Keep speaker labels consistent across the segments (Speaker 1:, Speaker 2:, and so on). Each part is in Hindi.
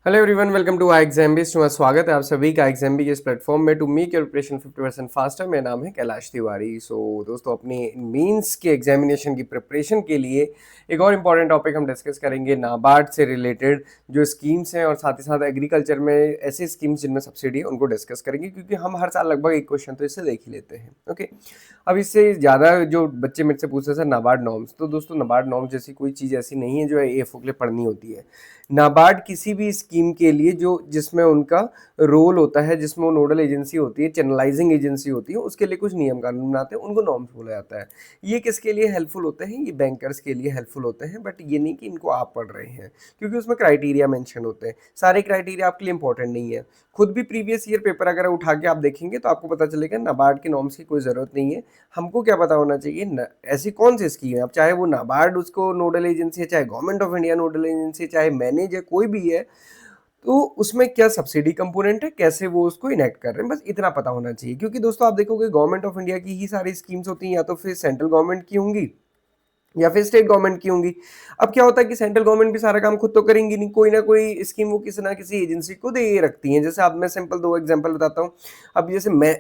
Speaker 1: हेलो एवरीवन, वेलकम टू एग्जाम्बिस। तुम्हारा स्वागत है आप सभी का एग्जाम्बी के इस प्लेटफॉर्म में to make your preparation 50% faster. मेरा नाम है कैलाश तिवारी। दोस्तों, अपनी मेंस के एग्जामिनेशन की प्रिपरेशन के लिए एक और इम्पॉर्टेंट टॉपिक हम डिस्कस करेंगे, नाबार्ड से रिलेटेड जो स्कीम्स हैं और साथ ही साथ एग्रीकल्चर में ऐसे स्कीम्स जिनमें सब्सिडी है उनको डिस्कस करेंगे, क्योंकि हम हर साल लगभग एक क्वेश्चन तो इससे देख ही लेते हैं। ओके, अब इससे ज़्यादा जो बच्चे मेरे से पूछते हैं सर नाबार्ड नॉर्म्स, तो दोस्तों नाबार्ड नॉर्म्स जैसी कोई चीज़ ऐसी नहीं है जो एएफओ के लिए पढ़नी होती है। नाबार्ड किसी भी स्कीम के लिए जो जिसमें उनका रोल होता है, जिसमें वो नोडल एजेंसी होती है, चैनलाइजिंग एजेंसी होती है, उसके लिए कुछ नियम कानून बनाते हैं, उनको नॉर्म्स बोला जाता है। ये किसके लिए हेल्पफुल होते हैं? ये बैंकर्स के लिए हेल्पफुल होते हैं, बट ये नहीं कि इनको आप पढ़ रहे हैं, क्योंकि उसमें क्राइटेरिया मेंशन होते हैं। सारे क्राइटेरिया आपके लिए इंपॉर्टेंट नहीं है। खुद भी प्रीवियस ईयर पेपर अगर उठा के आप देखेंगे तो आपको पता चलेगा नाबार्ड के नॉर्म्स की कोई ज़रूरत नहीं है। हमको क्या पता होना चाहिए ऐसी कौन सी स्कीम है, अब चाहे वो नाबार्ड उसको नोडल एजेंसी है, चाहे government of India nodal agency, चाहे मैनेज है, कोई भी है, तो उसमें क्या सब्सिडी कंपोनेंट है, कैसे वो उसको इनेक्ट कर रहे हैं, बस इतना पता होना चाहिए। क्योंकि दोस्तों आप देखोगे गवर्नमेंट ऑफ इंडिया की ही सारी स्कीम्स होती हैं, या तो फिर सेंट्रल गवर्नमेंट की होंगी या फिर स्टेट गवर्नमेंट की होंगी। अब क्या होता है कि सेंट्रल गवर्नमेंट भी सारा काम खुद तो करेंगी नहीं, कोई ना कोई स्कीम वो किसी ना किसी एजेंसी को दे रखती हैं। जैसे अब मैं सिंपल दो एग्जांपल बताता हूँ। अब जैसे मैं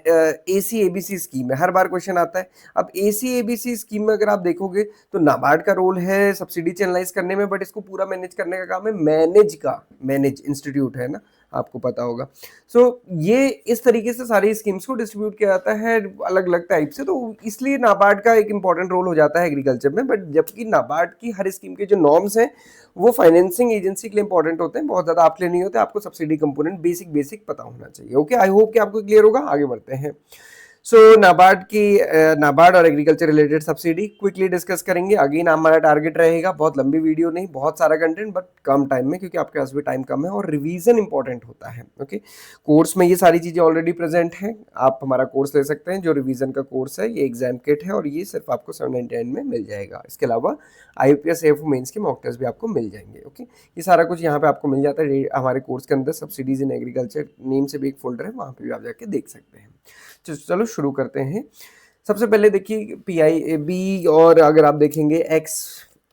Speaker 1: एसी एबीसी स्कीम है, हर बार क्वेश्चन आता है। अब एसी एबीसी स्कीम में अगर आप देखोगे तो नाबार्ड का रोल है सब्सिडी चैनलाइज करने में, बट इसको पूरा मैनेज करने का काम है मैनेज इंस्टीट्यूट है ना, आपको पता होगा। ये इस तरीके से सारी स्कीम्स को डिस्ट्रीब्यूट किया जाता है अलग अलग टाइप से, तो इसलिए नाबार्ड का एक इंपॉर्टेंट रोल हो जाता है एग्रीकल्चर में। बट जबकि नाबार्ड की हर स्कीम के जो नॉर्म्स हैं वो फाइनेंसिंग एजेंसी के लिए इंपॉर्टेंट होते हैं, बहुत ज्यादा आपके लिए नहीं होते। आपको सब्सिडी कंपोनेंट बेसिक बेसिक पता होना चाहिए। ओके, आई होप कि आपको क्लियर होगा। आगे बढ़ते हैं। नाबार्ड और agriculture related subsidy quickly discuss करेंगे। अगेन हमारा टारगेट रहेगा, बहुत लंबी वीडियो नहीं, बहुत सारा कंटेंट बट कम टाइम में, क्योंकि आपके पास भी टाइम कम है और रिवीजन इंपॉर्टेंट होता है। ओके, कोर्स में ये सारी चीजें ऑलरेडी प्रेजेंट हैं, आप हमारा कोर्स ले सकते हैं। जो रिवीजन का कोर्स है, ये एग्जाम किट है और ये सिर्फ आपको 799 में मिल जाएगा। इसके अलावा IUPS AFO मेंस के मॉक टेस्ट भी आपको मिल जाएंगे। ओके, ये सारा कुछ यहाँ पे आपको मिल जाता है हमारे कोर्स के अंदर। सब्सिडीज इन एग्रीकल्चर नेम से भी एक फोल्डर है, वहाँ पे भी आप जाके देख सकते हैं। चलो शुरू करते हैं। सबसे पहले देखिए PIB, और अगर आप देखेंगे एक्स,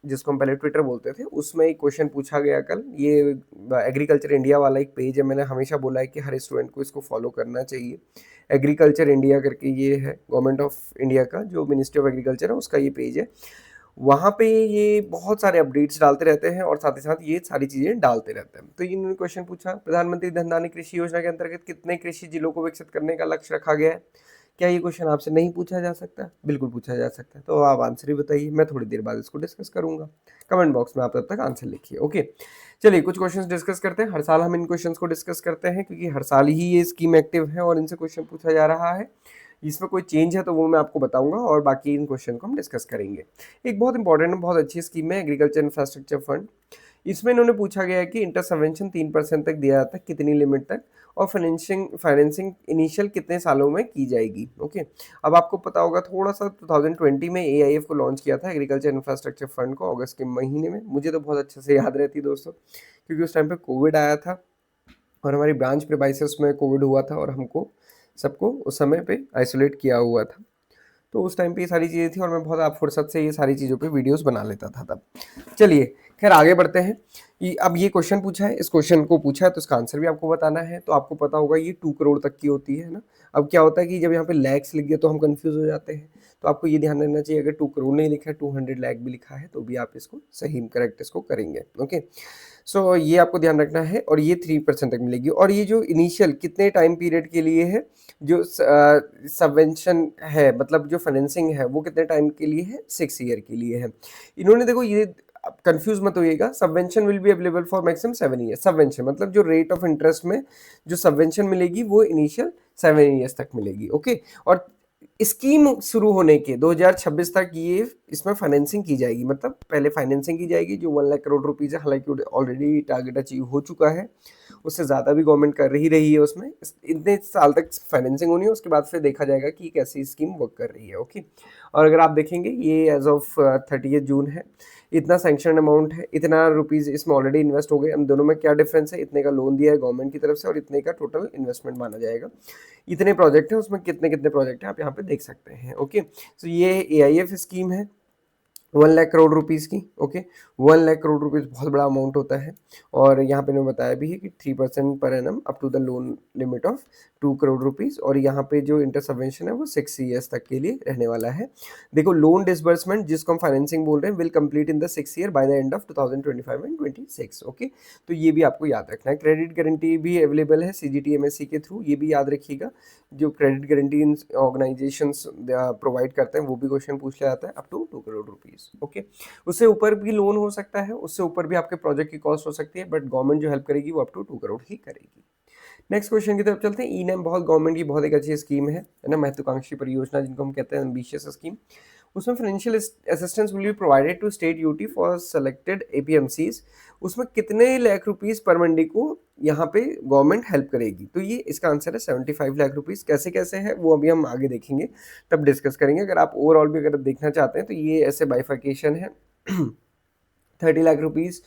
Speaker 1: जिसको हम पहले ट्विटर बोलते थे, उसमें एक क्वेश्चन पूछा गया कल। ये एग्रीकल्चर इंडिया वाला एक पेज है, मैंने हमेशा बोला है कि हर स्टूडेंट को इसको फॉलो करना चाहिए। एग्रीकल्चर इंडिया करके ये है, गवर्नमेंट ऑफ इंडिया का जो मिनिस्ट्री ऑफ एग्रीकल्चर है उसका ये पेज है। वहाँ पे ये बहुत सारे अपडेट्स डालते रहते हैं और साथ ही साथ ये सारी चीज़ें डालते रहते हैं। तो इन्होंने क्वेश्चन पूछा, प्रधानमंत्री धन धान्य कृषि योजना के अंतर्गत कितने कृषि जिलों को विकसित करने का लक्ष्य रखा गया है? क्या ये क्वेश्चन आपसे नहीं पूछा जा सकता? बिल्कुल पूछा जा सकता है। तो आप आंसर ही बताइए, मैं थोड़ी देर बाद इसको डिस्कस करूंगा। कमेंट बॉक्स में आप तब तक आंसर लिखिए। ओके, चलिए कुछ क्वेश्चंस डिस्कस करते हैं। हर साल हम इन क्वेश्चंस को डिस्कस करते हैं, क्योंकि हर साल ही ये स्कीम एक्टिव है और इनसे क्वेश्चन पूछा जा रहा है। इसमें कोई चेंज है तो वो मैं आपको बताऊंगा, और बाकी इन क्वेश्चन को हम डिस्कस करेंगे। एक बहुत इंपॉर्टेंट, बहुत अच्छी स्कीम है एग्रीकल्चर इंफ्रास्ट्रक्चर फंड। इसमें इन्होंने पूछा गया है कि इंटर सबवेंशन 3% तक दिया जाता है, कितनी लिमिट तक, और फाइनेंसिंग फाइनेंसिंग इनिशियल कितने सालों में की जाएगी। ओके, अब आपको पता होगा थोड़ा सा 2020 में AIF को लॉन्च किया था, एग्रीकल्चर इंफ्रास्ट्रक्चर फंड को, अगस्त के महीने में। मुझे तो बहुत अच्छे से याद रहती है दोस्तों, क्योंकि उस टाइम पे कोविड आया था और हमारी ब्रांच प्रिमाइसेस में कोविड हुआ था और हमको सबको उस समय पे आइसोलेट किया हुआ था। तो उस टाइम पे ये सारी चीज़ें थी और मैं बहुत आप फुर्सत से ये सारी चीज़ों पे वीडियोस बना लेता था तब। चलिए खैर आगे बढ़ते हैं। अब ये क्वेश्चन पूछा है, इस क्वेश्चन को पूछा है तो इसका आंसर भी आपको बताना है। तो आपको पता होगा ये 2 करोड़ तक की होती है ना। अब क्या होता है कि जब यहाँ पे लैक्स लिख दिया तो हम कंफ्यूज हो जाते हैं। तो आपको ये ध्यान रखना चाहिए, अगर 2 करोड़ नहीं लिखा है, 200 लाख भी लिखा है, तो भी आप इसको सही करेक्ट इसको करेंगे। ओके, ये आपको ध्यान रखना है। और ये 3% तक मिलेगी। और ये जो इनिशियल कितने टाइम पीरियड के लिए है, जो सबवेंशन है, मतलब जो फाइनेंसिंग है, वो कितने टाइम के लिए है? 6 ईयर के लिए है। इन्होंने देखो ये कंफ्यूज मत होइएगा, subvention will be available for maximum 7 year. Subvention मतलब जो रेट ऑफ इंटरेस्ट में जो सबवेंशन मिलेगी वो इनिशियल 7 ईयर्स तक मिलेगी। ओके, और स्कीम शुरू होने के 2026 तक ये इसमें फाइनेंसिंग की जाएगी, मतलब पहले फाइनेंसिंग की जाएगी जो 1 लाख करोड़ रुपीज है। हालांकि ऑलरेडी टारगेट अचीव हो चुका है, उससे ज़्यादा भी गवर्नमेंट कर ही रही है उसमें। इतने साल तक फाइनेंसिंग होनी है, उसके बाद फिर देखा जाएगा कि कैसी स्कीम वर्क कर रही है। ओके, और अगर आप देखेंगे ये एज ऑफ 30 जून है, इतना सैंक्शन अमाउंट है, इतना रुपीज़ इसमें ऑलरेडी इन्वेस्ट हो गए। इन दोनों में क्या डिफरेंस है? इतने का लोन दिया है गवर्नमेंट की तरफ से और इतने का टोटल इन्वेस्टमेंट माना जाएगा। इतने प्रोजेक्ट हैं, उसमें कितने कितने प्रोजेक्ट हैं आप यहाँ पे देख सकते हैं। ओके, ये AIF स्कीम है। 1 लाख करोड़ रुपीज़ की। ओके, 1 लाख करोड़ रुपीज़ बहुत बड़ा अमाउंट होता है। और यहाँ पे इन्होंने बताया भी है कि 3% पर एनम up to the loan limit of 2 crore rupees, और यहाँ पे जो इंटर सबवेंशन है वो 6 ईयर्स तक के लिए रहने वाला है। देखो, लोन डिसबर्समेंट जिसको हम फाइनेंसिंग बोल रहे हैं will complete in the 6 year by the end of 2025 and 26। Okay, तो ये भी आपको याद रखना है। क्रेडिट गारंटी भी अवेलेबल है CGTMSE के थ्रू, ये भी याद रखिएगा। जो क्रेडिट गारंटी ऑर्गेनाइजेशंस प्रोवाइड करते हैं वो भी क्वेश्चन पूछ लिया जाता है, up to 2 crore rupees. Okay, उससे ऊपर भी लोन हो सकता है, उससे ऊपर भी आपके प्रोजेक्ट की कॉस्ट हो सकती है, बट गवर्नमेंट जो हेल्प करेगी वो अप टू 2 करोड़ ही करेगी। नेक्स्ट क्वेश्चन की तरफ चलते हैं। ई-नैम बहुत गवर्नमेंट की बहुत एक अच्छी स्कीम है ना, महत्वाकांक्षी परियोजना जिनको हम कहते हैं, एम्बिशियस स्कीम। उसमें financial assistance will be provided to state UT for selected APMCs. उसमें कितने लाख रुपीस पर मंडी को यहाँ पे गवर्नमेंट हेल्प करेगी? तो ये इसका आंसर है 75 लाख रुपीस। कैसे कैसे है वो अभी हम आगे देखेंगे, तब डिस्कस करेंगे। अगर आप ओवरऑल भी अगर देखना चाहते हैं तो ये ऐसे बाइफर्केशन है। 30 lakh rupees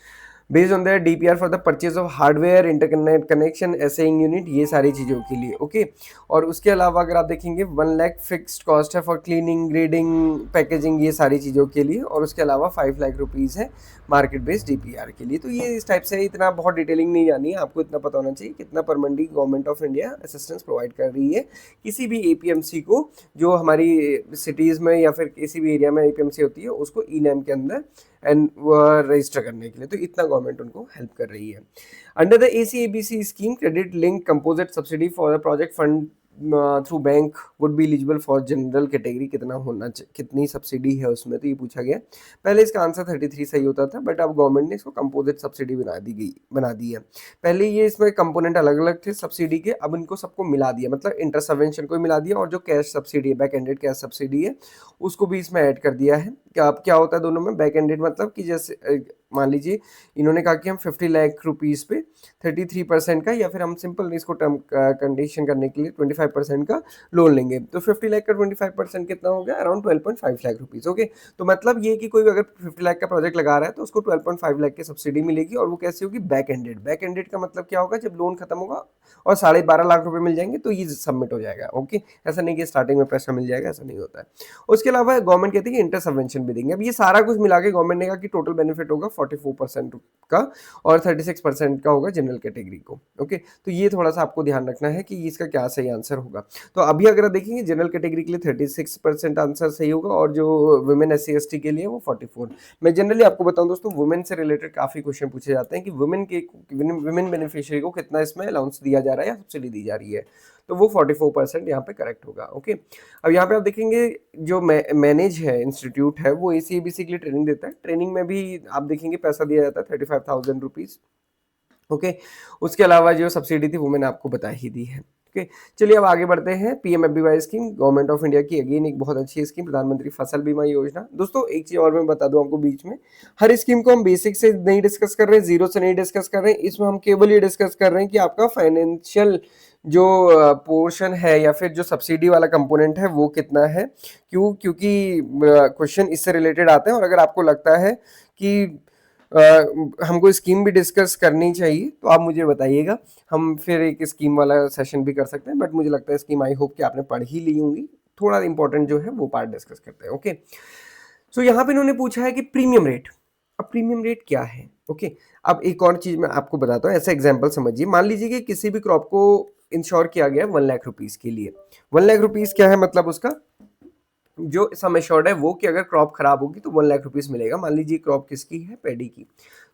Speaker 1: based on the DPR for the purchase of hardware, internet connection, essaying unit, ये सारी चीज़ों के लिए। ओके, और उसके अलावा अगर आप देखेंगे 1 लाख फिक्स्ड कॉस्ट है फॉर क्लीनिंग, ग्रेडिंग, पैकेजिंग, ये सारी चीज़ों के लिए। और उसके अलावा 5 लाख रुपीज़ है मार्केट बेस्ड डीपीआर के लिए। तो ये इस टाइप से, इतना बहुत डिटेलिंग नहीं जानी है, आपको इतना पता होना चाहिए कितना पर मंडी government of India assistance provide कर रही है किसी भी एपीएमसी को, जो हमारी सिटीज़ में या फिर किसी भी एरिया में एपीएमसी होती है उसको ई-नैम के अंदर एंड रजिस्टर करने के लिए। तो इतना गवर्नमेंट उनको हेल्प कर रही है। Under the ACABC scheme, credit link composite subsidy for the project fund through bank would be eligible for general category. कितना होना चाहिए, कितनी सब्सिडी है उसमें, तो ये पूछा गया। पहले इसका आंसर 33 सही होता था, बट अब गवर्नमेंट ने इसको कंपोजिट सब्सिडी बना दी है। पहले ये इसमें कंपोनेंट अलग अलग थे सब्सिडी के, अब इनको सबको मिला दिया, मतलब इंटर सबवेंशन को मिला दिया, और जो कैश सब्सिडी है, बैक एंडेड कैश सब्सिडी है, उसको भी इसमें ऐड कर दिया है। क्या अब क्या होता है दोनों में, बैक एंडेड मतलब कि जैसे मान लीजिए इन्होंने कहा कि हम 50 लाख रुपीज़ पे 33% का, या फिर हम सिंपल इसको टर्म कंडीशन करने के लिए 25% का लोन लेंगे, तो 50 लाख का 25% कितना हो गया, अराउंड 12.5 लाख रुपीज़। ओके, तो मतलब ये कि कोई अगर 50 लाख का प्रोजेक्ट लगा रहा है तो उसको 12.5 लाख की सब्सिडी मिलेगी, और वो कैसे होगी, बैक एंडेड। बैक एंडेड का मतलब क्या होगा, जब लोन खत्म होगा और 12.5 लाख रुपए मिल जाएंगे तो ये सबमिट हो जाएगा। ओके, ऐसा नहीं कि स्टार्टिंग में पैसा मिल जाएगा, ऐसा नहीं होता है। उसके अलावा गवर्नमेंट कहती है कि इंटर सबवेंशन भी देंगे। अब ये सारा कुछ मिला के गवर्नमेंट ने कहा कि टोटल बेनिफिट होगा 44% का, और 36% का होगा जनरल कैटेगरी को। ओके, तो ये थोड़ा सा आपको ध्यान रखना है कि इसका क्या सही आंसर होगा। तो अभी अगर देखेंगे जनरल कैटेगरी के लिए 36% आंसर सही होगा, और जो वुमेन SC ST के लिए वो 44। मैं जनरली आपको बताऊं दोस्तों, वुमेन से रिलेटेड काफी क्वेश्चन पूछे जाते हैं कि वुमेन बेनिफिशियरी को कितना इसमें अलाउंस दिया जा रहा है या सब्सिडी दी जा रही है, तो वो 44% यहाँ पे करेक्ट होगा। ओके, अब यहाँ पे आप देखेंगे जो मैनेज है इंस्टीट्यूट है, वो ACABC के लिए ट्रेनिंग देता है। ट्रेनिंग में भी आप देखेंगे पैसा दिया जाता है 35,000 रुपीज़। ओके, उसके अलावा जो सब्सिडी थी वो मैंने आपको बता ही दी है। ओके, चलिए अब आगे बढ़ते हैं। PMFBY scheme government of India की, अगेन एक बहुत अच्छी स्कीम, प्रधानमंत्री फसल बीमा योजना। दोस्तों एक चीज और मैं बता दूं आपको बीच में, हर स्कीम को हम बेसिक से नहीं डिस्कस कर रहे हैं, जीरो से नहीं डिस्कस कर रहे हैं, इसमें हम केवल ये डिस्कस कर रहे हैं कि आपका फाइनेंशियल जो पोर्शन है या फिर जो सब्सिडी वाला कंपोनेंट है वो कितना है। क्यों? क्योंकि क्वेश्चन इससे रिलेटेड आते हैं, और अगर आपको लगता है कि हमको स्कीम भी डिस्कस करनी चाहिए तो आप मुझे बताइएगा, हम फिर एक स्कीम वाला सेशन भी कर सकते हैं। बट मुझे लगता है स्कीम आई होप कि आपने पढ़ ही ली होंगी, थोड़ा इंपॉर्टेंट जो है वो पार्ट डिस्कस करते हैं। ओके, सो यहाँ पे इन्होंने पूछा है कि प्रीमियम रेट। अब प्रीमियम रेट क्या है? ओके, अब एक और चीज मैं आपको बताता हूँ, ऐसा एग्जाम्पल समझिए। मान लीजिए कि किसी भी क्रॉप को इंश्योर किया गया 1 लाख रुपीज के लिए। 1 लाख रुपीज क्या है मतलब उसका जो सम एश्योर्ड है वो, कि अगर क्रॉप खराब होगी तो 1 लाख रुपीज मिलेगा। मान लीजिए क्रॉप किसकी है, पैडी की।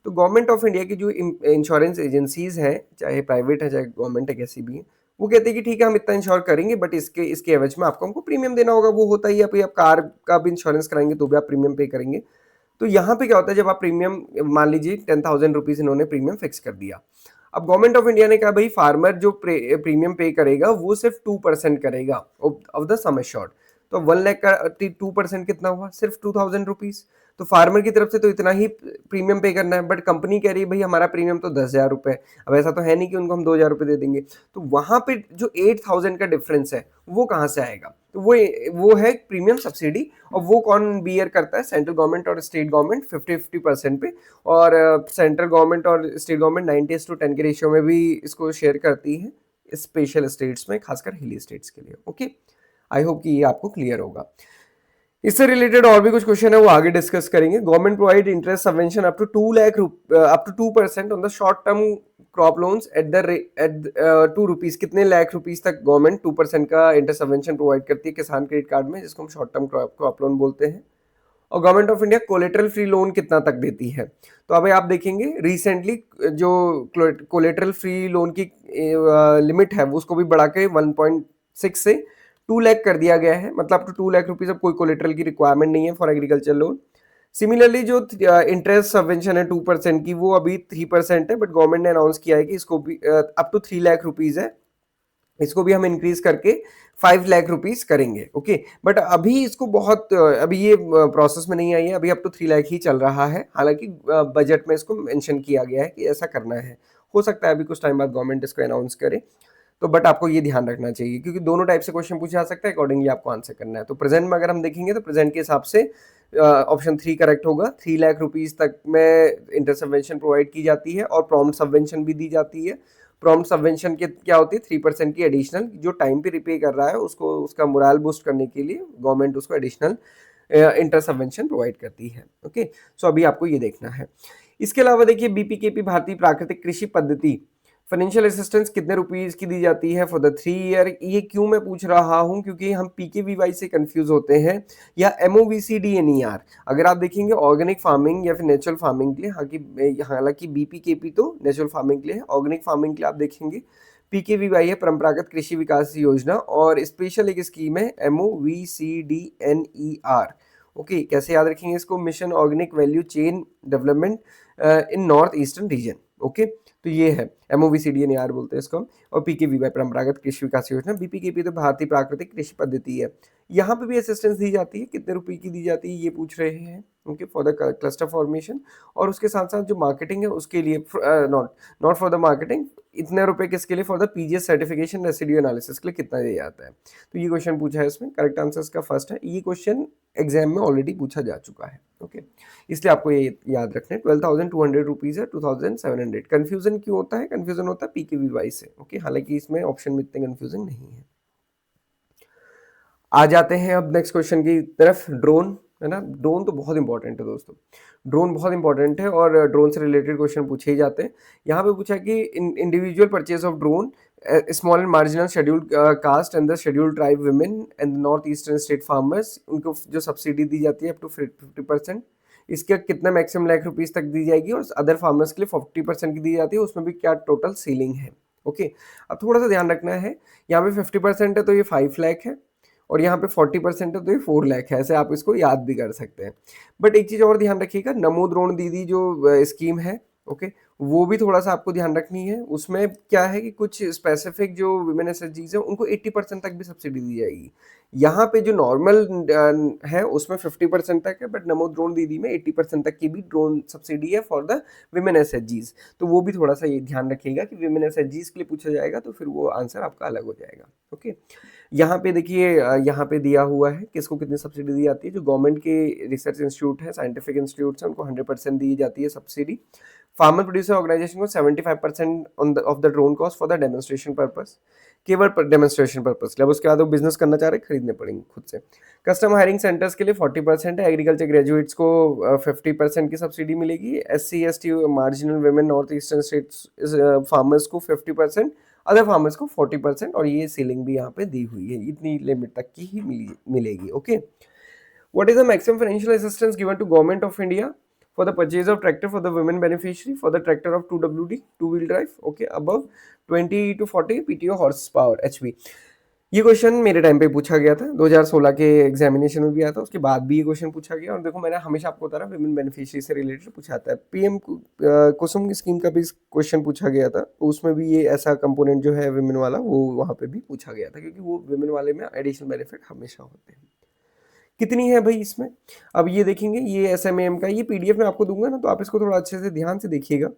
Speaker 1: तो गवर्नमेंट ऑफ इंडिया की जो इंश्योरेंस एजेंसीज हैं, चाहे प्राइवेट है चाहे गवर्नमेंट है, कैसी भी है, वो कहते हैं कि ठीक है हम इतना इंश्योर करेंगे, बट इसके इसके एवज में आपको हमको प्रीमियम देना होगा। वो होता ही है, आप कार का भी इंश्योरेंस कराएंगे तो भी आप प्रीमियम पे करेंगे। तो यहाँ पे क्या होता है, जब आप प्रीमियम, मान लीजिए 10,000 रुपीज इन्होंने प्रीमियम फिक्स कर दिया। अब गवर्नमेंट ऑफ इंडिया ने कहा भाई फार्मर जो प्रीमियम पे करेगा वो सिर्फ 2% करेगा ऑफ द सम एश्योर्ड। तो 1 लाख का 2% कितना हुआ, सिर्फ 2,000 रुपीज। तो फार्मर की तरफ से तो इतना ही प्रीमियम पे करना है, बट कंपनी कह रही है भाई हमारा प्रीमियम तो 10,000 रुपए। अब ऐसा तो है नहीं कि उनको हम 2,000 रुपए दे देंगे। तो वहां पे जो 8,000 का डिफरेंस है वो कहाँ से आएगा, तो वो है प्रीमियम सब्सिडी। और वो कौन बियर करता है, सेंट्रल गवर्नमेंट और स्टेट गवर्नमेंट 50-50% पे। और सेंट्रल गवर्नमेंट और स्टेट गवर्नमेंट 90:10 के रेशियो में भी इसको शेयर करती है, स्पेशल स्टेट्स में, खासकर हिली स्टेट्स के लिए। ओके, आई होप कि ये आपको क्लियर होगा। इससे रिलेटेड और भी कुछ क्वेश्चन है वो आगे डिस्कस करेंगे। Government provide interest subvention up to 2% on the short term crop loans at 2 rupees, कितने लाख रुपीस तक गवर्नमेंट 2% का इंटरेस्ट सबवेंशन प्रोवाइड करती है किसान क्रेडिट कार्ड में, जिसको हम शॉर्ट टर्म क्रॉप लोन बोलते हैं। और government of India collateral free loan कितना तक देती है। तो अभी आप देखेंगे रिसेंटली जो कोलेटरल फ्री लोन की लिमिट है उसको भी बढ़ा के 1.6 से 2 लाख कर दिया गया है, मतलब अप टू 2 लाख रुपीज अब कोई कोलेटरल की रिक्वायरमेंट नहीं है फॉर एग्रीकल्चर लोन। सिमिलरली जो इंटरेस्ट सबवेंशन है 2% की, वो अभी 3% है, बट गवर्नमेंट ने अनाउंस किया है कि इसको भी अप टू 3 लाख रुपीज है, इसको भी हम इंक्रीज करके 5 लाख रुपीस करेंगे। ओके, बट अभी इसको बहुत अभी ये प्रोसेस में नहीं आई है, अभी अब तो 3 लाख ही चल रहा है। हालांकि बजट में इसको मेंशन किया गया है कि ऐसा करना है। हो सकता है अभी कुछ टाइम बाद गवर्नमेंट इसको अनाउंस करे, तो बट आपको ये ध्यान रखना चाहिए क्योंकि दोनों टाइप से क्वेश्चन पूछा जा सकता है, अकॉर्डिंगली आपको आंसर करना है। तो प्रेजेंट में अगर हम देखेंगे तो प्रेजेंट के हिसाब से ऑप्शन 3 करेक्ट होगा। 3 लाख रुपीस तक में इंटरेस्ट सबवेंशन प्रोवाइड की जाती है और प्रॉम्प्ट सबवेंशन भी दी जाती है। प्रॉम्प्ट सबवेंशन के क्या होती है, 3% की एडिशनल, जो टाइम पे रिपे कर रहा है उसको उसका मोरल बूस्ट करने के लिए गवर्नमेंट उसको एडिशनल इंटरेस्ट सबवेंशन प्रोवाइड करती है। ओके, सो अभी आपको ये देखना है। इसके अलावा देखिए बीपीकेपी भारतीय प्राकृतिक कृषि पद्धति फाइनेंशियल असिस्टेंस कितने रुपीज की दी जाती है फॉर द 3 ईयर। ये क्यों मैं पूछ रहा हूं, क्योंकि हम पीकेवीवाई से कंफ्यूज होते हैं या एमओवीसीडीएनईआर। अगर आप देखेंगे ऑर्गेनिक फार्मिंग या फिर नेचुरल फार्मिंग के लिए, हालांकि बीपीकेपी तो नेचुरल फार्मिंग के लिए है, ऑर्गेनिक फार्मिंग के लिए आप देखेंगे पीकेवीवाई है परंपरागत कृषि विकास योजना, और स्पेशल एक स्कीम है एमओवीसीडीएनईआर। ओके, कैसे याद रखेंगे इसको, mission organic value chain development in north eastern region. Okay, तो ये है एमओवीसीडीएनईआर बोलते हैं इसको हम, और पीकेवीवाई परंपरागत कृषि विकास योजना। बीपीकेपी तो भारतीय प्राकृतिक कृषि पद्धति है। यहाँ पे भी असिस्टेंस दी जाती है, कितने रुपए की दी जाती है ये पूछ रहे हैं। Okay, for the cluster formation, और उसके साथ साथ जो मार्केटिंग है उसके लिए, not not for the marketing, इतने रुपए किसके लिए, for the PGS certification residue analysis के लिए कितना दिया जाता है। तो ये क्वेश्चन पूछा है इसमें, करेक्ट आंसर इसका फर्स्ट है। ये क्वेश्चन एग्जाम में ऑलरेडी पूछा जा चुका है। ओके, इसलिए आपको ये याद रखना है। 12,200 रुपीज है 2,700। कंफ्यूजन क्यों होता है, कंफ्यूजन होता है पीकेवीवाई से। ओके, हालांकि इसमें ऑप्शन में इतने कंफ्यूजन नहीं है। आ जाते हैं अब नेक्स्ट क्वेश्चन की तरफ। ड्रोन है ना, ड्रोन तो बहुत इंपॉर्टेंट है दोस्तों, ड्रोन बहुत इंपॉर्टेंट है और ड्रोन से रिलेटेड क्वेश्चन पूछे ही जाते हैं। यहाँ पे पूछा कि individual purchase of drone small and marginal scheduled caste and the scheduled tribe women and north eastern state farmers, उनको जो सब्सिडी दी जाती है अप टू 50%, इसके कितना मैक्सिमम लाख रुपीज तक दी जाएगी, और अदर फार्मर्स के लिए 40% की दी जाती है, उसमें भी क्या टोटल सीलिंग है। ओके, अब थोड़ा सा ध्यान रखना है, यहाँ पे 50% है तो ये 5 लाख है, और यहाँ पे 40% है तो ये 4 लाख है। ऐसे आप इसको याद भी कर सकते हैं। बट एक चीज़ और ध्यान रखिएगा, नमो ड्रोन दीदी जो स्कीम है, ओके, वो भी थोड़ा सा आपको ध्यान रखनी है। उसमें क्या है कि कुछ स्पेसिफिक जो विमेन एसएचजीज है उनको 80% तक भी सब्सिडी दी जाएगी। यहाँ पे जो नॉर्मल है उसमें 50% तक है, बट नमो ड्रोन दीदी में 80% तक की भी ड्रोन सब्सिडी है फॉर द विमेन एसएचजीज। तो वो भी थोड़ा सा ये ध्यान रखिएगा कि विमेन एसएचजीज के लिए पूछा जाएगा तो फिर वो आंसर आपका अलग हो जाएगा। ओके, यहाँ पे देखिए, यहाँ पे दिया हुआ है किसको कितनी सब्सिडी दी जाती है। जो गवर्नमेंट के रिसर्च इंस्टीट्यूट है, साइंटिफिक इंस्टीट्यूट है, उनको 100% दी जाती है सब्सिडी। फार्मर प्रोड्यूसर ऑर्गेनाइजेशन को 75% of the drone cost for the demonstration purpose, केवल डेमोन्स्ट्रेशन पर्पस के लिए। अब उसके बाद वो बिजनेस करना चाह रहे हैं, खरीदने पड़ेंगे खुद से। कस्टम हायरिंग सेंटर्स के लिए 40% है। एग्रीकल्चर ग्रेजुएट्स को 50% की सब्सिडी मिलेगी। SC ST marginal women north eastern states farmers को 50%, अदर फार्मर्स को 40%, और ये सीलिंग भी यहाँ पे दी हुई है, इतनी लिमिट तक की ही मिलेगी। Okay, what is the maximum financial assistance given to government of India for the purchase of tractor for the women beneficiary for the tractor of 2WD, two wheel drive, okay, above 20 to 40 PTO horsepower HP। ये क्वेश्चन मेरे टाइम पे पूछा गया था, 2016 के एग्जामिनेशन में भी आया था, उसके बाद भी ये क्वेश्चन पूछा गया। और देखो मैंने हमेशा आपको बता रहा, विमेन बेनिफिशियरी से रिलेटेड पूछा आता है। पीएम कुसुम की स्कीम का भी क्वेश्चन पूछा गया था, तो उसमें भी ये ऐसा कंपोनेंट जो है विमेन वाला, वो वहाँ पे भी पूछा गया था, क्योंकि वो विमेन वाले में एडिशनल बेनिफिट हमेशा होते हैं। कितनी है भाई इसमें, अब ये देखेंगे, ये SMAM का, ये PDF में आपको दूंगा ना, तो आप इसको थोड़ा अच्छे से ध्यान से देखिएगा।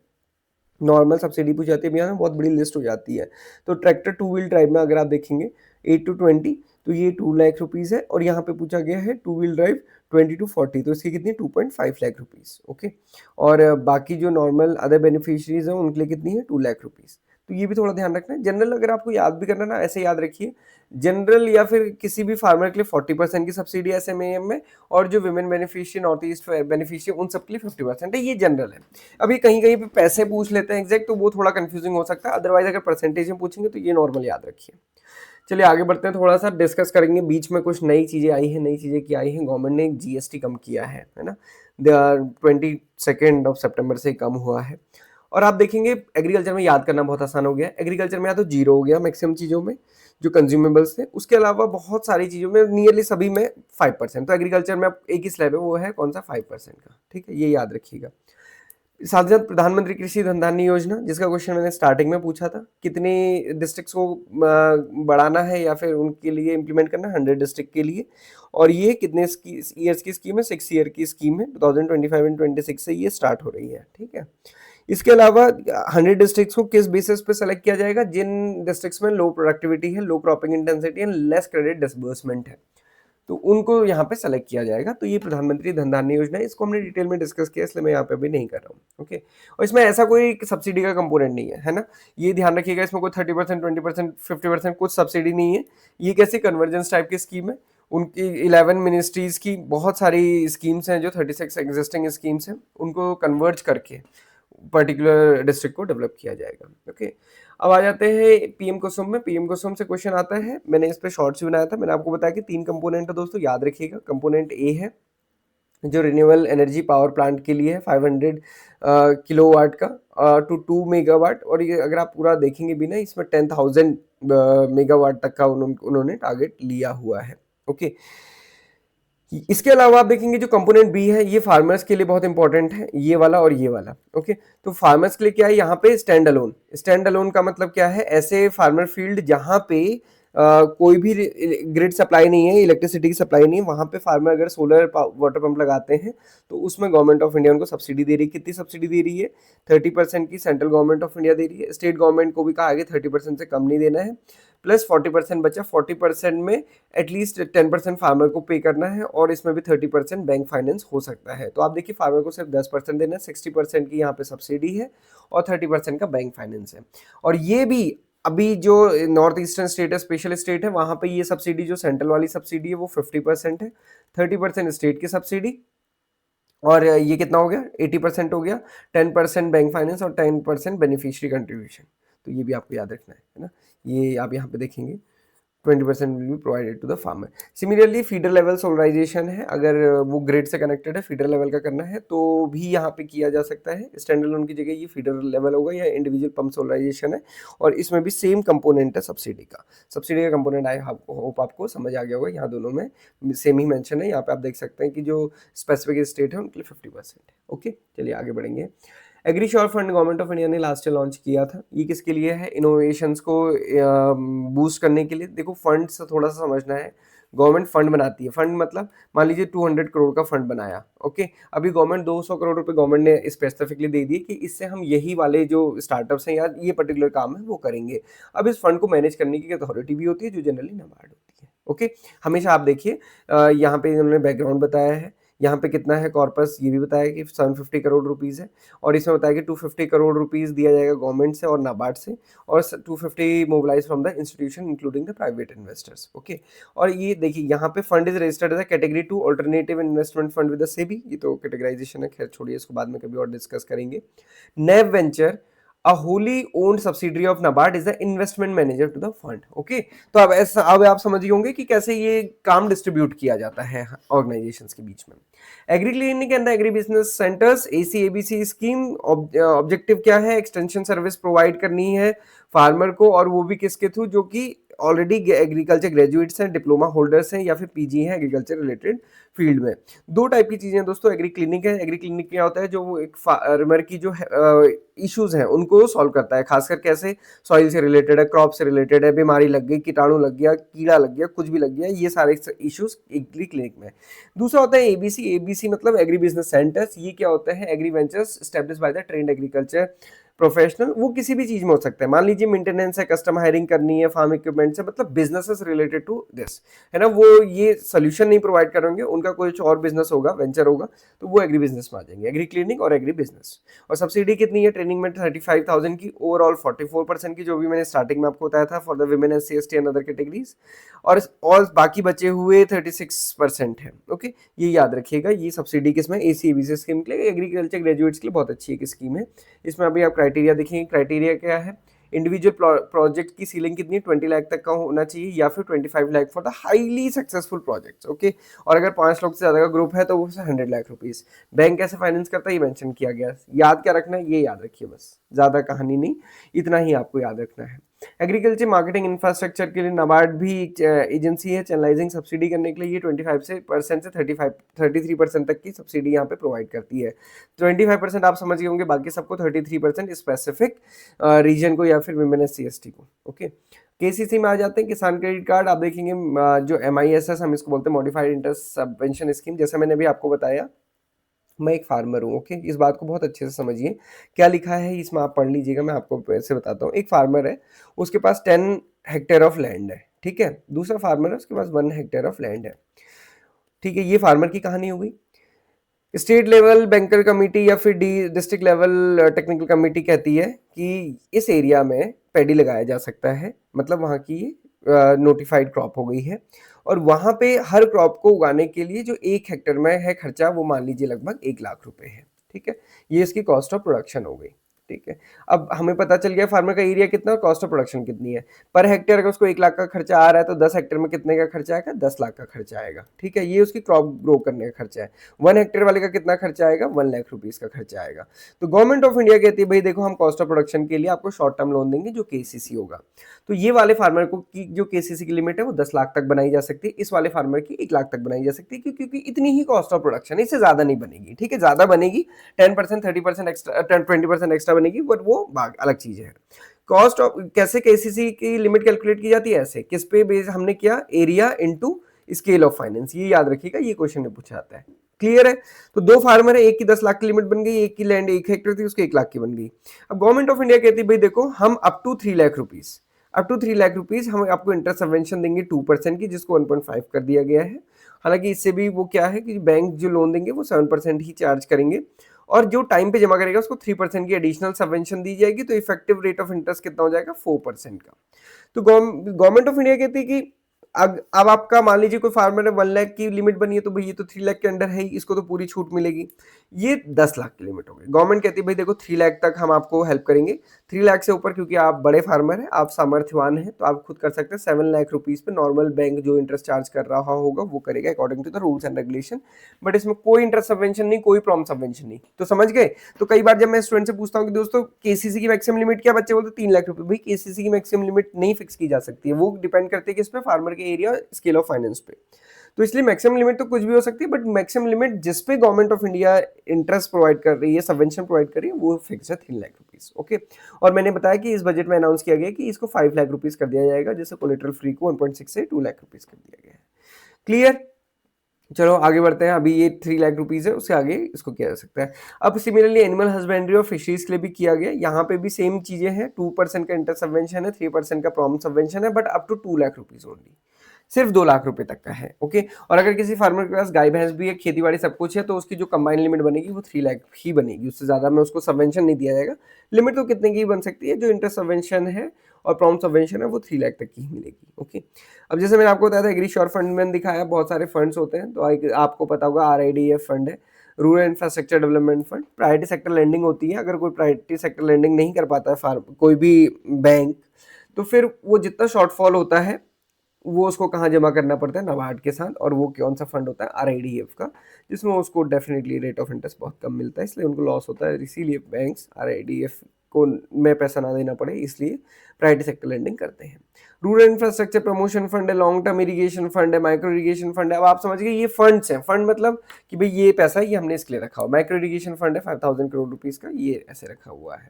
Speaker 1: नॉर्मल सब्सिडी पूछ जाती है भैया, बहुत बड़ी लिस्ट हो जाती है। तो ट्रैक्टर 2 व्हील ड्राइव में अगर आप देखेंगे 8 to 20, तो ये 2 लाख रुपीज़ है, और यहाँ पे पूछा गया है 2 व्हील ड्राइव 20 to 40, तो इसकी कितनी 2.5 लाख रुपीज़। ओके, और बाकी जो नॉर्मल अदर बेनिफिशरीज हैं उनके लिए कितनी है 2 लाख रुपीज़। तो तो ये भी थोड़ा ध्यान रखना है। जनरल अगर आपको याद भी करना है ना, ऐसे याद रखिए, जनरल या फिर किसी भी फार्मर के लिए 40% की सब्सिडी है एसएमएएम में, और जो women beneficiary, north east beneficiary, उन सब के लिए 50% है, ये जनरल है। अभी कहीं कहीं पे पैसे पूछ लेते हैं एग्जैक्ट, तो वो थोड़ा कंफ्यूजिंग हो सकता है, अदरवाइज अगर परसेंटेज में पूछेंगे तो ये नॉर्मल याद रखिए। चलिए आगे बढ़ते हैं, थोड़ा सा डिस्कस करेंगे। बीच में कुछ नई चीज़ें आई हैं, नई चीज़ें क्या आई हैं, गवर्नमेंट ने जीएसटी कम किया है ना, 22 से कम हुआ है। और आप देखेंगे एग्रीकल्चर में याद करना बहुत आसान हो गया है। एग्रीकल्चर में या तो जीरो हो गया मैक्सिमम चीज़ों में जो कंज्यूमेबल्स थे, उसके अलावा बहुत सारी चीज़ों में नियरली सभी में 5%। तो एग्रीकल्चर में अब एक ही स्लैब है, वो है कौन सा, 5% का, ठीक है, ये याद रखिएगा। साथ ही साथ प्रधानमंत्री कृषि धन धान्य योजना, जिसका क्वेश्चन मैंने स्टार्टिंग में पूछा था, कितने डिस्ट्रिक्ट्स को बढ़ाना है या फिर उनके लिए इम्प्लीमेंट करना है, 100 डिस्ट्रिक्ट के लिए, और ये कितने ईयर्स की स्कीम है, 6 ईयर की स्कीम है, 2025 एंड 26 से ये स्टार्ट हो रही है, ठीक है। इसके अलावा 100 डिस्ट्रिक्ट्स को किस बेसिस पे सेलेक्ट किया जाएगा, जिन डिस्ट्रिक्ट्स में लो प्रोडक्टिविटी है, low cropping intensity and less credit disbursement है, तो उनको यहाँ पे सेलेक्ट किया जाएगा। तो ये प्रधानमंत्री धन धान्य योजना है, इसको हमने डिटेल में डिस्कस किया, इसलिए मैं यहाँ पे अभी नहीं कर रहा हूँ, ओके। और इसमें ऐसा कोई सब्सिडी का कंपोनेंट नहीं है ना, ये ध्यान रखिएगा। इसमें कोई 30%, 20%, 50% कुछ सब्सिडी नहीं है। ये कैसी कन्वर्जेंस टाइप की स्कीम है, उनकी 11 मिनिस्ट्रीज की बहुत सारी स्कीम्स हैं, जो 36 एग्जिस्टिंग स्कीम्स हैं, उनको कन्वर्ज करके पर्टिकुलर डिस्ट्रिक्ट को डेवलप किया जाएगा, ओके। अब आ जाते हैं पीएम कुसुम में। पीएम कुसुम से क्वेश्चन आता है, मैंने इस पे शॉर्ट्स बनाया था। मैंने आपको बताया कि 3 कंपोनेंट है दोस्तों, याद रखिएगा। कंपोनेंट ए है जो रिन्यूएबल एनर्जी पावर प्लांट के लिए है, 500 किलोवाट का टू 2 मेगावाट, और ये अगर आप पूरा देखेंगे भी ना, इसमें 10,000 मेगावाट तक का उन्होंने टारगेट लिया हुआ है, ओके। इसके अलावा आप देखेंगे जो कंपोनेंट बी है, ये फार्मर्स के लिए बहुत इंपॉर्टेंट है, ये वाला और ये वाला, ओके। तो फार्मर्स के लिए क्या है, यहाँ पे स्टैंड अलोन। स्टैंड अलोन का मतलब क्या है, ऐसे फार्मर फील्ड जहाँ पे कोई भी ग्रिड सप्लाई नहीं है, इलेक्ट्रिसिटी की सप्लाई नहीं है, वहाँ पे फार्मर अगर सोलर वाटर पंप लगाते हैं तो उसमें गवर्नमेंट ऑफ इंडिया उनको सब्सिडी दे रही है। कितनी सब्सिडी दे रही है, 30% की सेंट्रल गवर्नमेंट ऑफ इंडिया दे रही है। स्टेट गवर्नमेंट को भी कहा है 30% से कम नहीं देना है, प्लस 40% बचा। 40% में एटलीस्ट 10% फार्मर को पे करना है, और इसमें भी 30% बैंक फाइनेंस हो सकता है। तो आप देखिए फार्मर को सिर्फ 10% देना है, 60% की यहाँ पे सब्सिडी है, और 30% का बैंक फाइनेंस है। और ये भी अभी जो नॉर्थ ईस्टर्न स्टेट है, स्पेशल स्टेट है, वहां पे ये सब्सिडी जो सेंट्रल वाली सब्सिडी है वो 50% है, 30% स्टेट की सब्सिडी, और ये कितना हो गया, 80% हो गया। 10% बैंक फाइनेंस और 10% बेनिफिशियरी कंट्रीब्यूशन। तो ये भी आपको याद रखना है ना, ये आप यहाँ पे देखेंगे 20% will be provided to the farmer. Similarly feeder level solarization है, अगर वो ग्रिड से कनेक्टेड है, फीडर लेवल का करना है तो भी यहाँ पे किया जा सकता है। स्टैंड अलोन की जगह ये फीडर लेवल होगा, या इंडिविजुअल पंप सोलराइजेशन है, और इसमें भी सेम कंपोनेंट है सब्सिडी का। सब्सिडी का कंपोनेंट आई होप आपको समझ आ गया होगा, यहाँ दोनों में सेम ही मेंशन है। यहाँ पे आप देख सकते हैं कि जो स्पेसिफिक स्टेट है उनके लिए 50% है, ओके। चलिए आगे बढ़ेंगे। AgriSure fund government of India ने लास्ट ईयर लॉन्च किया था। ये किसके लिए है, इनोवेशंस को बूस्ट करने के लिए। देखो फंड से थोड़ा सा समझना है, गवर्नमेंट फंड बनाती है। फंड मतलब मान लीजिए 200 करोड़ का फंड बनाया, ओके। अभी गवर्नमेंट 200 करोड़ रुपए गवर्नमेंट ने स्पेसिफिकली दे दिए कि इससे हम यही वाले जो स्टार्टअप्स हैं या ये पर्टिकुलर काम है वो करेंगे। अब इस फंड को मैनेज करने की अथॉरिटी भी होती है, जो जनरली नाबार्ड होती है, ओके। हमेशा आप देखिए यहाँ पे इन्होंने बैकग्राउंड बताया है, यहाँ पे कितना है कॉर्पस, ये भी बताया कि 750 करोड़ रुपीज़ है, और इसमें बताया कि 250 करोड़ रुपीज़ दिया जाएगा गवर्नमेंट से और नाबार्ड से, और 250 mobilize from the institution including the private investors, okay. और ये देखिए यहाँ पे fund is registered as category 2 alternative investment fund with the SEBI. ये तो कैटेगराइजेशन है, खैर छोड़िए, इसको बाद में कभी और डिस्कस करेंगे। नेव venture, a wholly owned subsidiary of NABARD is the investment manager to the fund, okay। तो अब आप समझ गए होंगे कि कैसे ये काम डिस्ट्रीब्यूट किया जाता है ऑर्गेनाइजेशंस के बीच में। Agree clinic and agree business centres, ACABC scheme, objective क्या है, एक्सटेंशन सर्विस प्रोवाइड करनी है फार्मर को, और वो भी किसके थ्रू, जो कि ऑलरेडी एग्रीकल्चर ग्रेजुएट्स हैं, डिप्लोमा होल्डर्स हैं, या फिर पीजी हैं एग्रीकल्चर रिलेटेड फील्ड में। दो टाइप की चीजें दोस्तों एग्री क्लिनिक है। एग्री क्लिनिक क्या होता है, जो वो एक फार्मर की जो इश्यूज हैं उनको सॉल्व करता है, खासकर कैसे, सॉइल से रिलेटेड है, क्रॉप से रिलेटेड है, बीमारी लग गई, कीटाणु लग गया, कीड़ा लग गया, कुछ भी लग गया, ये सारे इश्यूज एग्री क्लिनिक में। दूसरा होता है एबीसी। एबीसी मतलब एग्री बिजनेस सेंटर्स। ये क्या होता है, agri ventures establish by the trained agriculture professional, वो किसी भी चीज में हो सकता है। मान लीजिए मेंटेनेंस है, कस्टम हायरिंग करनी है, फार्म इक्विपमेंट से, मतलब बिजनेसेस रिलेटेड टू दिस, है ना। वो ये सोल्यूशन नहीं प्रोवाइड करेंगे, उनका कुछ और बिजनेस होगा, वेंचर होगा, तो वो एग्री बिजनेस में आ जाएंगे, एग्री क्लिनिक और एग्री बिजनेस। और सब्सिडी कितनी है ट्रेनिंग में? 35,000 की, ओवरऑल 44% की, जो भी मैंने स्टार्टिंग में आपको बताया था for the women S C S T and other categories, और बाकी बचे हुए 36% है। ओके, ये याद रखिएगा। ये सब्सिडी किसमें? ACABC स्कीम के लिए, एग्रीकल्चर ग्रेजुएट्स के लिए बहुत अच्छी एक स्कीम है। इसमें अभी आप क्राइटेरिया देखेंगे, क्राइटेरिया क्या है? इंडिविजुअल प्रोजेक्ट की सीलिंग कितनी? 20 लाख तक का होना चाहिए, या फिर 25 lakh for the highly successful projects. Okay, और अगर 5 लोग से ज्यादा का ग्रुप है तो वो 100 लाख रुपीज। बैंक कैसे फाइनेंस करता है ये मेंशन किया गया। याद क्या रखना है? ये याद रखिए बस, ज्यादा कहानी नहीं, इतना ही आपको याद रखना है। एग्रीकल्चर मार्केटिंग इंफ्रास्ट्रक्चर के लिए नाबार्ड भी एक एजेंसी है, चैनलाइजिंग सब्सिडी करने के लिए। ये 25% से 33% तक की सब्सिडी यहाँ पे प्रोवाइड करती है। 25% आप समझ गए होंगे, बाकी सबको 33% स्पेसिफिक रीजन को या फिर विमेन SC/ST को। ओके, KCC में आ जाते हैं। किसान क्रेडिट कार्ड आप देखेंगे, जो MISS हम इसको बोलते हैं, मॉडिफाइड इंटरेस्ट सबवेंशन स्कीम। जैसे मैंने अभी आपको बताया, मैं एक फार्मर हूँ। ओके, इस बात को बहुत अच्छे से समझिए, क्या लिखा है इसमें आप पढ़ लीजिएगा, मैं आपको फिर से बताता हूँ। एक फार्मर है, उसके पास 10 हेक्टेयर ऑफ लैंड है, ठीक है। दूसरा फार्मर है, उसके पास 1 हेक्टेयर ऑफ लैंड है, ठीक है। ये फार्मर की कहानी हो गई। स्टेट लेवल बैंकर कमेटी या फिर डिस्ट्रिक्ट लेवल टेक्निकल कमेटी कहती है कि इस एरिया में पैडी लगाया जा सकता है, मतलब वहाँ की नोटिफाइड क्रॉप हो गई है, और वहाँ पे हर क्रॉप को उगाने के लिए जो 1 हेक्टेयर में है खर्चा, वो मान लीजिए लगभग 1 लाख रुपए है, ठीक है। ये इसकी कॉस्ट ऑफ प्रोडक्शन हो गई, ठीक है। अब हमें पता चल गया फार्मर का एरिया कितना और कॉस्ट ऑफ प्रोडक्शन कितनी है। पर हेक्टेयर अगर उसको 1 लाख का खर्चा आ रहा है तो 10 हेक्टेयर में कितने का खर्चा आएगा? 10 लाख का खर्चा आएगा, ठीक है। ये उसकी क्रॉप ग्रो करने का खर्चा है। 1 हेक्टेयर वाले का कितना खर्चा आएगा? 1 लाख रुपीज का खर्चा आएगा। तो गवर्नमेंट ऑफ इंडिया कहती है भाई देखो, हम कॉस्ट ऑफ प्रोडक्शन के लिए आपको शॉर्ट टर्म लोन देंगे जो KCC होगा। तो ये वाले फार्मर को की जो KCC की लिमिट है वो 10 लाख तक बनाई जा सकती है, इस वाले फार्मर की 1 लाख तक बनाई जा सकती है, क्योंकि इतनी ही कॉस्ट ऑफ प्रोडक्शन है, इससे ज्यादा नहीं बनेगी, ठीक है। ज्यादा बनेगी 10%, 30% एक्स्ट्रा, 20% एक्स्ट्रा बनेगी, बट वो अलग चीज है। कॉस्ट ऑफ कैसे KCC की लिमिट कैलकुलेट की जाती है? ऐसे, किस पे बेस हमने किया? Area into scale of finance. ये याद रखिएगा, ये क्वेश्चन में पूछा जाता है। क्लियर है? तो 2 फार्मर है, एक की 10 लाख की लिमिट बन गई, एक की लैंड 1 हेक्टेयर थी, उसके 1 लाख की बन गई। अब गवर्नमेंट ऑफ इंडिया कहती है भाई देखो, हम up to 3 lakh rupees, up to 3 lakh rupees हम आपको इंटरेस्ट सबवेंशन देंगे 2% की, जिसको 1.5 कर दिया गया है। हालांकि इससे भी वो क्या है कि बैंक जो लोन देंगे वो 7% ही चार्ज करेंगे, और जो टाइम पे जमा करेगा उसको 3% की एडिशनल सबवेंशन दी जाएगी। तो इफेक्टिव रेट ऑफ इंटरेस्ट कितना हो जाएगा? 4% का। तो गवर्नमेंट ऑफ इंडिया कहती है कि अब आपका मान लीजिए कोई फार्मर ने 1 लाख की लिमिट बनी है, तो भाई ये तो 3 लाख के अंडर है ही, इसको तो पूरी छूट मिलेगी। ये 10 लाख की लिमिट हो गई। गवर्नमेंट कहती है भाई देखो 3 लाख तक हम आपको हेल्प करेंगे, 3 लाख से ऊपर क्योंकि आप बड़े फार्मर हैं, आप सामर्थ्यवान हैं, तो आप खुद कर सकते हैं। 7 लाख रुपीज पे नॉर्मल बैंक जो इंटरेस्ट चार्ज कर रहा होगा वो करेगा according to the rules and regulation, but इसमें कोई इंटरेस्ट सबवेंशन नहीं, कोई प्रॉम्प्ट सबवेंशन नहीं। तो समझ गए? तो कई बार जब मैं स्टूडेंट से पूछता हूँ कि दोस्तों KCC की मैक्सिमम लिमिट क्या, बच्चे बोलते 3 लाख रुपए। भाई KCC की मैक्सिमम लिमिट नहीं फिक्स की जा सकती है, वो डिपेंड करती है किस पे? फार्मर के एरिया, स्केल ऑफ फाइनेंस पे। तो इसलिए मैक्सिमम लिमिट तो कुछ भी हो सकती है, बट मैक्सिमम लिमिट जिस पे government of India interest provide कर रही है, सबवेंशन प्रोवाइड कर रही है, वो फिक्स है 3 लाख रुपीज। ओके, और मैंने बताया कि इस बजट में अनाउंस किया गया कि इसको 5 लाख रुपीज कर दिया जाएगा, जैसे कोलेटरल फ्री को 1.6 से 2 लाख रुपीज कर दिया गया है। क्लियर? चलो आगे बढ़ते हैं। अभी ये 3 लाख रुपीज है, उससे आगे इसको किया जा सकता है। अब सिमिलरली एनिमल हस्बेंड्री और फिशरीज के लिए भी किया गया। यहाँ पे भी सेम चीजें हैं, 2% का इंटरेस्ट सबवेंशन है, 3% का प्रॉम्प्ट सबवेंशन है, but up to 2 lakh rupees only, सिर्फ 2 लाख रुपए तक का है। ओके, और अगर किसी फार्मर के पास गाय भैंस भी है, खेती बाड़ी सब कुछ है, तो उसकी जो कंबाइन लिमिट बनेगी वो 3 लाख ही बनेगी, उससे ज्यादा में उसको सबवेंशन नहीं दिया जाएगा। लिमिट तो कितने की बन सकती है? जो इंटरेस्ट सबवेंशन है और प्रॉम्प्ट सबवेंशन है वो 3 लाख तक की ही मिलेगी। ओके, अब जैसे मैंने आपको बताया था एग्री श्योर फंड में दिखाया, बहुत सारे फंड्स होते हैं, तो आपको पता होगा RIDF फंड है, rural infrastructure development fund. Priority sector lending होती है, अगर कोई प्रायोरिटी सेक्टर लैंडिंग नहीं कर पाता है कोई भी बैंक, तो फिर वो जितना शॉर्टफॉल होता है वो उसको कहाँ जमा करना पड़ता है? नाबार्ड के साथ। और वो कौन सा फंड होता है? RIDF का, जिसमें उसको डेफिनेटली रेट ऑफ इंटरेस्ट बहुत कम मिलता है, इसलिए उनको लॉस होता है। इसीलिए बैंक्स RIDF को में पैसा ना देना पड़े, इसलिए प्रायोरिटी सेक्टर लेंडिंग करते हैं। रूरल इंफ्रास्ट्रक्चर प्रमोशन फंड है, लॉन्ग टर्म इरिगेशन फंड है, माइक्रो इरिगेशन फंड है। अब आप समझ गए ये फंड्स हैं। फंड मतलब कि भाई ये पैसा ये हमने इसके लिए रखा हुआ। माइक्रो इरिगेशन फंड है 5000 करोड़ रुपीज का, ये ऐसे रखा हुआ है।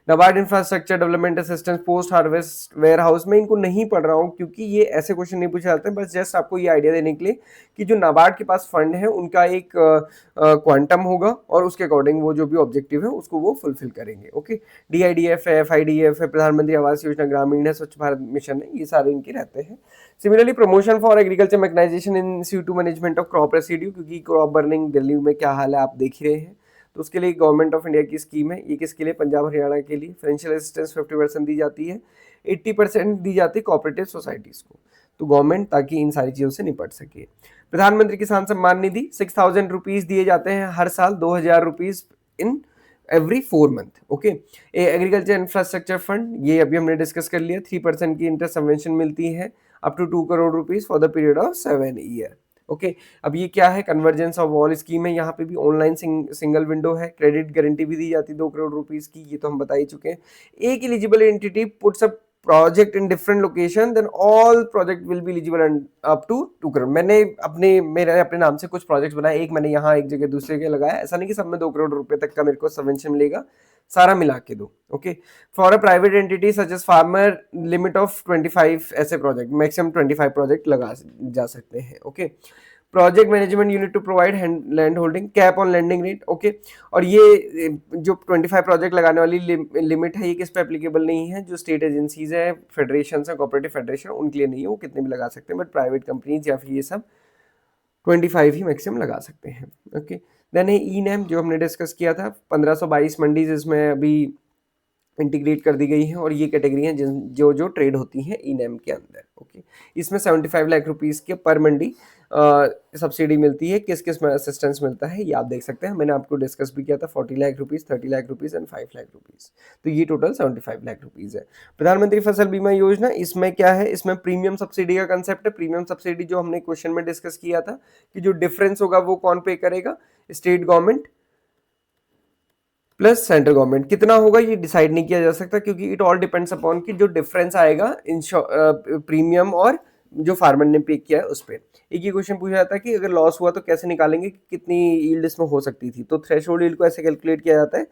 Speaker 1: NABARD infrastructure development assistance, post harvest warehouse में इनको नहीं पढ़ रहा हूँ क्योंकि ये ऐसे क्वेश्चन नहीं पूछे जाते हैं, बस जस्ट आपको ये आइडिया देने के लिए कि जो नाबार्ड के पास फंड है उनका एक क्वांटम होगा और उसके अकॉर्डिंग वो जो भी ऑब्जेक्टिव है उसको वो फुलफिल करेंगे। ओके, DIDF है, FIDF है, प्रधानमंत्री आवास योजना ग्रामीण है, स्वच्छ भारत मिशन है, ये सारे इनके रहते हैं। Similarly promotion for agriculture mechanization in institute management of crop residue, क्योंकि क्रॉप बर्निंग दिल्ली में क्या हाल है आप देख ही रहे हैं, तो उसके लिए गवर्नमेंट ऑफ इंडिया की स्कीम है। ये किसके लिए? पंजाब हरियाणा के लिए। फाइनेंशियल असिस्टेंस 50% दी जाती है, 80% दी जाती है कोऑपरेटिव सोसाइटीज़ को, तो गवर्नमेंट ताकि इन सारी चीज़ों से निपट सके। प्रधानमंत्री किसान सम्मान निधि 6000 रुपीज़ दिए जाते हैं हर साल, 2000 rupees in every 4 month. Okay, agriculture infrastructure fund, ये अभी हमने डिस्कस कर लिया, 3% की इंटरेस्ट सबवेंशन मिलती है up to 2 crore rupees for the period of 7 year. Okay, अब ये क्या है? कन्वर्जेंस ऑफ ऑल स्कीम है, यहाँ पे भी ऑनलाइन सिंगल विंडो है, क्रेडिट गारंटी भी दी जाती है 2 करोड़ रुपीज़ की, ये तो हम बता ही चुके हैं। एक eligible entity puts up project in different location then all project will be eligible up to 2 crore. मेरे अपने नाम से कुछ प्रोजेक्ट बनाए, एक मैंने यहाँ एक जगह दूसरे के लगाया, ऐसा नहीं कि सब में 2 करोड़ रुपए तक का मेरे को सबवेंशन मिलेगा, सारा मिला के दो। Okay, for a private entity such as farmer limit of 25 ऐसे प्रोजेक्ट, मैक्सिमम 25 प्रोजेक्ट लगा जा सकते हैं। Okay, project management unit to provide land holding, cap on landing rate. Okay, और ये जो 25 प्रोजेक्ट लगाने वाली लिमिट है, ये किस पे एप्लीकेबल नहीं है? जो स्टेट एजेंसीज है, फेडरेशन है, कोऑपरेटिव फेडरेशन, उनके लिए नहीं है, वो कितने भी लगा सकते हैं, बट प्राइवेट कंपनीज या फिर ये सब 25 ही मैक्सिमम लगा सकते हैं। ओके, देन है ई नैम, जो हमने डिस्कस किया था, 1522 मंडीज इसमें अभी इंटीग्रेट कर दी गई है, और ये कैटेगरी है जो जो ट्रेड होती हैं ई नैम के अंदर। ओके, इसमें 75 लाख रुपीज़ के पर मंडी सब्सिडी मिलती है। किस किस में असिस्टेंस मिलता है ये आप देख सकते हैं, मैंने आपको डिस्कस भी किया था, 40 lakh rupees, 30 lakh rupees and 5 lakh rupees, तो ये टोटल 75 लाख रुपीज़ है। प्रधानमंत्री फसल बीमा योजना, इसमें क्या है? इसमें प्रीमियम सब्सिडी का कंसेप्ट है। प्रीमियम सब्सिडी जो हमने क्वेश्चन में डिस्कस किया था कि जो डिफरेंस होगा वो कौन पे करेगा? State government plus central government. कितना होगा ये डिसाइड नहीं किया जा सकता, क्योंकि इट ऑल डिपेंड्स अपॉन कि जो डिफरेंस आएगा प्रीमियम और जो फार्मर ने पे किया है उस पर। एक ये क्वेश्चन पूछा जाता है कि अगर लॉस हुआ तो कैसे निकालेंगे कि कितनी यील्ड इसमें हो सकती थी, तो थ्रेशोल्ड यील्ड को ऐसे कैलकुलेट किया जाता है,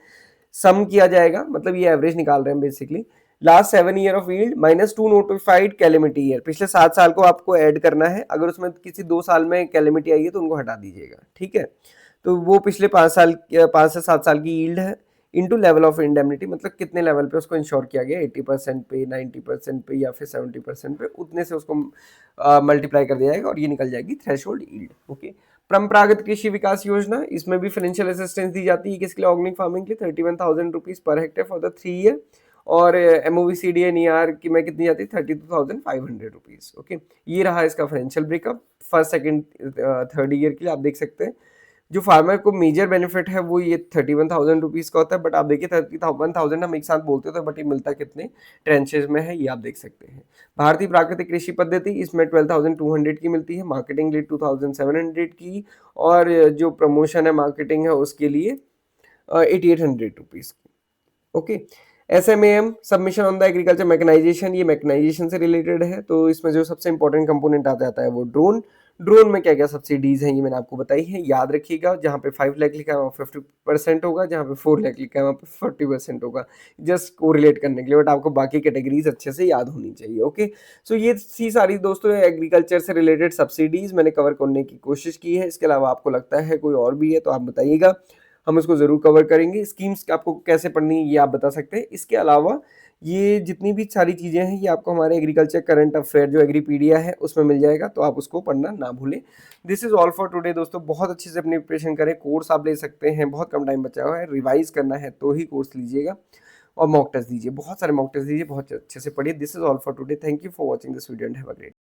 Speaker 1: सम किया जाएगा, मतलब ये एवरेज निकाल रहे हैं basically, last 7 year of yield minus 2 notified calamity year, पिछले 7 साल को आपको ऐड करना है, अगर उसमें किसी 2 साल में कैलेमिटी आई है तो उनको हटा दीजिएगा, ठीक है। तो वो पिछले 5 से 7 साल की यील्ड है इनटू लेवल ऑफ इंडेमनिटी, मतलब कितने लेवल पे उसको इंश्योर किया गया, 80% पे, 90% पे या फिर 70% पे, उतने से उसको मल्टीप्लाई कर दिया जाएगा और ये निकल जाएगी थ्रेशोल्ड यील्ड। ओके, परंपरागत कृषि विकास योजना, इसमें भी फाइनेंशियल असिस्टेंस दी जाती है, किसके लिए? ऑर्गेनिक फार्मिंग के लिए, 31,000 rupees per hectare for the 3 year, और MOVCDNER की में कितनी जाती है? 32,500 रुपीज़। ओके, ये रहा इसका financial breakup first second third year के लिए, आप देख सकते हैं। जो फार्मर को मेजर बेनिफिट है वो ये 31,000 रुपीज़ का होता है, बट आप देखिए 31,000 हम एक साथ बोलते थे, बट ये मिलता कितने ट्रेंचेज में है ये आप देख सकते हैं। भारतीय प्राकृतिक कृषि पद्धति, इसमें 12,200 की मिलती है, मार्केटिंग लिए 2,700 की, और जो प्रमोशन है मार्केटिंग है उसके लिए 8,800 रुपीज़ की। Okay, SMAM, submission on the agriculture mechanization, ये मैकेनाइजेशन से रिलेटेड है, तो इसमें जो सबसे इंपॉर्टेंट कंपोनेंट आ जाता है वो ड्रोन। ड्रोन में क्या क्या सब्सिडीज हैं ये मैंने आपको बताई है, याद रखिएगा, जहाँ पे 5 लाख लिखा है वहाँ 50% होगा, जहाँ पे 4 लाख लिखा है वहाँ पे 40% होगा, जस्ट कोरिलेट करने के लिए, बट आपको बाकी कैटेगरीज अच्छे से याद होनी चाहिए। ओके, सो ये सी सारी दोस्तों एग्रीकल्चर से रिलेटेड सब्सिडीज मैंने कवर करने की कोशिश की है। इसके अलावा आपको लगता है कोई और भी है तो आप बताइएगा, हम इसको जरूर कवर करेंगे। स्कीम्स आपको कैसे पढ़नी है ये आप बता सकते हैं। इसके अलावा ये जितनी भी सारी चीज़ें हैं ये आपको हमारे एग्रीकल्चर करंट अफेयर जो एग्रीपीडिया है उसमें मिल जाएगा, तो आप उसको पढ़ना ना भूलें। This is all for today दोस्तों, बहुत अच्छे से अपनी प्रिपरेशन करें, कोर्स आप ले सकते हैं, बहुत कम टाइम बचा हुआ है, रिवाइज करना है तो ही कोर्स लीजिएगा, और मॉक टेस्ट दीजिए, बहुत सारे मॉक टेस्ट दीजिए, बहुत अच्छे से पढ़िए। This is all for today, thank you for watching this video and have a great